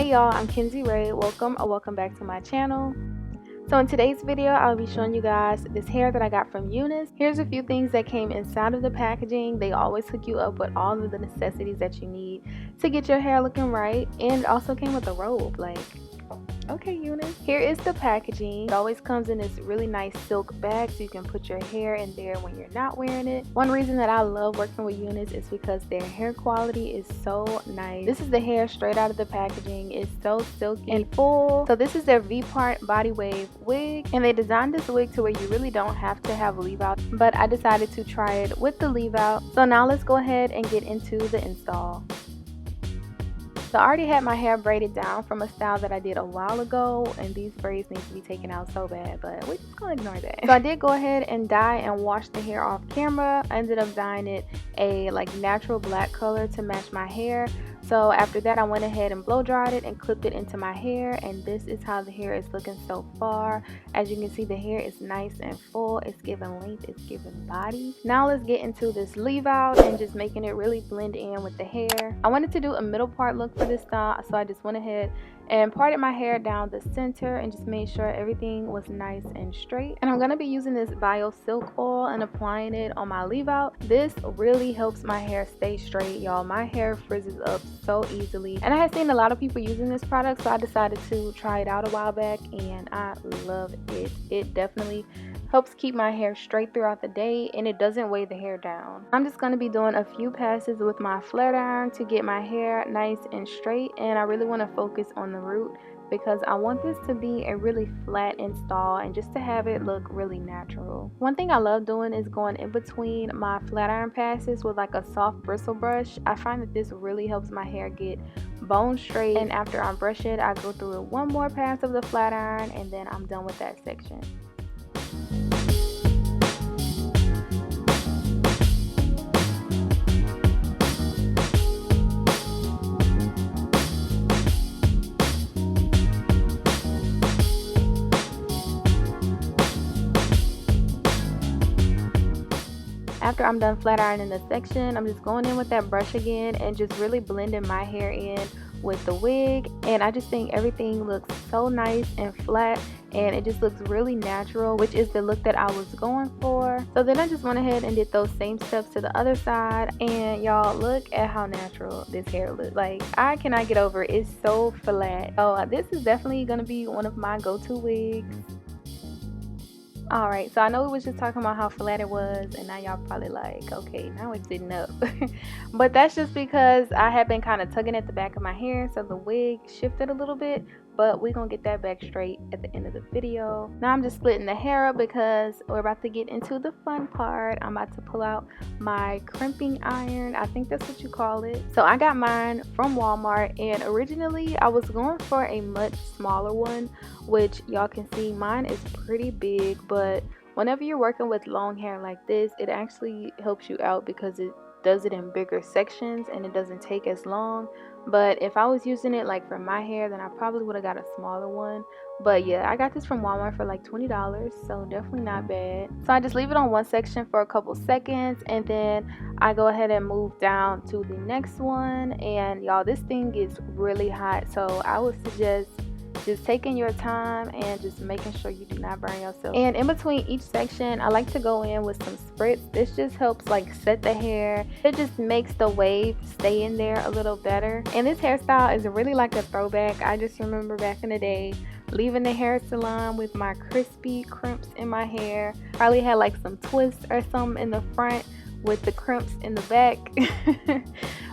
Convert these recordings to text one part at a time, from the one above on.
Hey y'all, I'm kinzeyrae. Welcome back to my channel. So in today's video, I'll be showing you guys this hair that I got from Unice. Here's a few things that came inside of the packaging. They always hook you up with all of the necessities that you need to get your hair looking right, and it also came with a robe. Like, okay, Unice. Here is the packaging. It always comes in this really nice silk bag so you can put your hair in there when you're not wearing it. One reason that I love working with Unice is because their hair quality is so nice. This is the hair straight out of the packaging. It's so silky and full. So this is their V-Part Bodywave wig, and they designed this wig to where you really don't have to have leave out, but I decided to try it with the leave out. So now let's go ahead and get into the install. So I already had my hair braided down from a style that I did a while ago, and these braids need to be taken out so bad, but we're just gonna ignore that. So I did go ahead and dye and wash the hair off camera. I ended up dyeing it a natural black color to match my hair. So after that, I went ahead and blow dried it and clipped it into my hair, and this is how the hair is looking so far. As you can see, the hair is nice and full. It's giving length, it's giving body. Now let's get into this leave out and just making it really blend in with the hair. I wanted to do a middle part look for this style, so I just went ahead and parted my hair down the center and just made sure everything was nice and straight. And I'm going to be using this bio silk oil and applying it on my leave out. This really helps my hair stay straight, y'all. My hair frizzes up so easily, and I had seen a lot of people using this product, so I decided to try it out a while back, and I love it. It definitely helps keep my hair straight throughout the day, and it doesn't weigh the hair down. I'm just going to be doing a few passes with my flat iron to get my hair nice and straight, and I really want to focus on the root because I want this to be a really flat install and just to have it look really natural. One thing I love doing is going in between my flat iron passes with like a soft bristle brush. I find that this really helps my hair get bone straight, and after I brush it, I go through it one more pass of the flat iron, and then I'm done with that section. After I'm done flat ironing the section, I'm just going in with that brush again and just really blending my hair in with the wig, and I just think everything looks so nice and flat, and it just looks really natural, which is the look that I was going for. So then I just went ahead and did those same steps to the other side, and y'all, look at how natural this hair looks. Like, I cannot get over it. It's so flat. So this is definitely gonna be one of my go-to wigs. Alright, so I know we was just talking about how flat it was, and now y'all probably like, okay, now it's sitting up. But that's just because I have been kind of tugging at the back of my hair, so the wig shifted a little bit, but we're gonna get that back straight at the end of the video. Now I'm just splitting the hair up because we're about to get into the fun part. I'm about to pull out my crimping iron. I think that's what you call it. So I got mine from Walmart, and originally I was going for a much smaller one, which y'all can see mine is pretty big, but whenever you're working with long hair like this, it actually helps you out because it does it in bigger sections and it doesn't take as long. But if I was using it like for my hair, then I probably would have got a smaller one. But yeah, I got this from Walmart for like $20, so definitely not bad. So I just leave it on one section for a couple seconds, and then I go ahead and move down to the next one. And y'all, this thing is really hot, so I would suggest just taking your time and just making sure you do not burn yourself. And in between each section, I like to go in with some spritz. This just helps like set the hair. It just makes the wave stay in there a little better. And this hairstyle is really like a throwback. I just remember back in the day leaving the hair salon with my crispy crimps in my hair. Probably had like some twists or something in the front with the crimps in the back.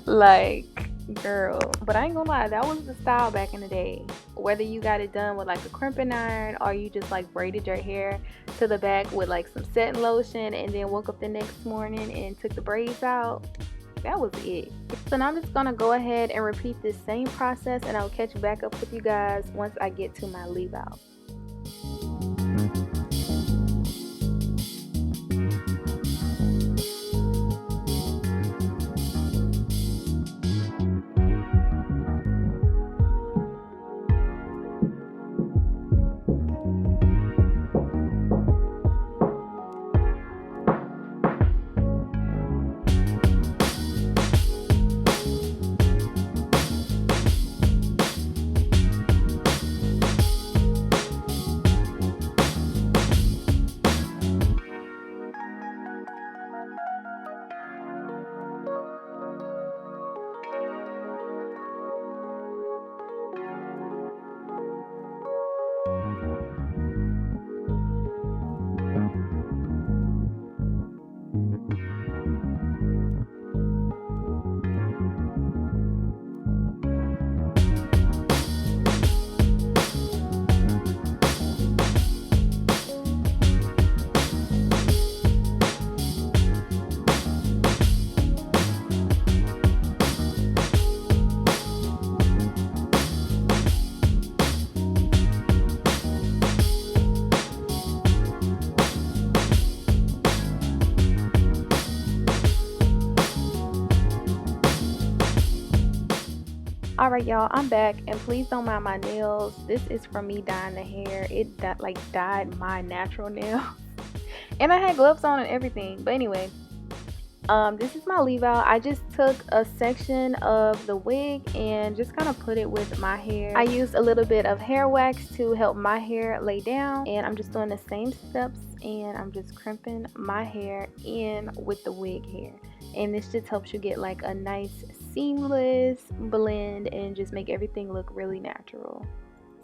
Like, girl, but I ain't gonna lie, that was the style back in the day. Whether you got it done with like a crimping iron or you just like braided your hair to the back with like some setting lotion and then woke up the next morning and took the braids out, that was it. So now I'm just gonna go ahead and repeat this same process, and I'll catch back up with you guys once I get to my leave out. Alright y'all, I'm back, and please don't mind my nails. This is from me dyeing the hair. It dyed my natural nails. And I had gloves on and everything. But anyway, this is my leave out. I just took a section of the wig and just kind of put it with my hair. I used a little bit of hair wax to help my hair lay down, and I'm just doing the same steps, and I'm just crimping my hair in with the wig hair. And this just helps you get like a nice seamless blend and just make everything look really natural.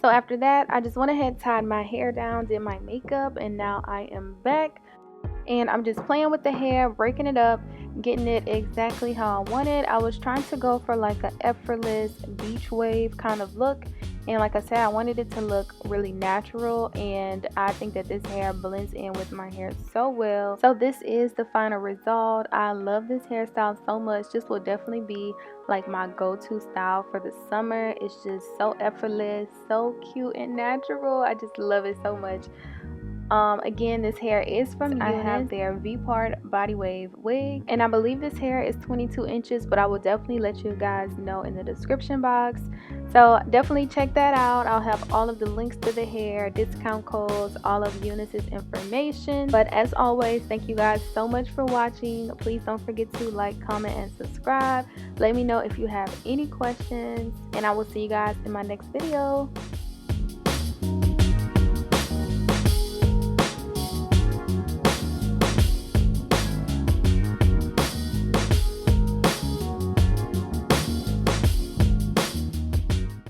So after that, I just went ahead, tied my hair down, did my makeup, and now I am back. And I'm just playing with the hair, breaking it up, getting it exactly how I want it. I was trying to go for like an effortless beach wave kind of look. And like I said, I wanted it to look really natural, and I think that this hair blends in with my hair so well. So this is the final result. I love this hairstyle so much. This will definitely be like my go-to style for the summer. It's just so effortless, so cute and natural. I just love it so much. Again, this hair is from Unice. I have their V-Part Bodywave wig, and I believe this hair is 22 inches, but I will definitely let you guys know in the description box. So definitely check that out. I'll have all of the links to the hair, discount codes, all of Unice's information. But as always, thank you guys so much for watching. Please don't forget to like, comment, and subscribe. Let me know if you have any questions, and I will see you guys in my next video.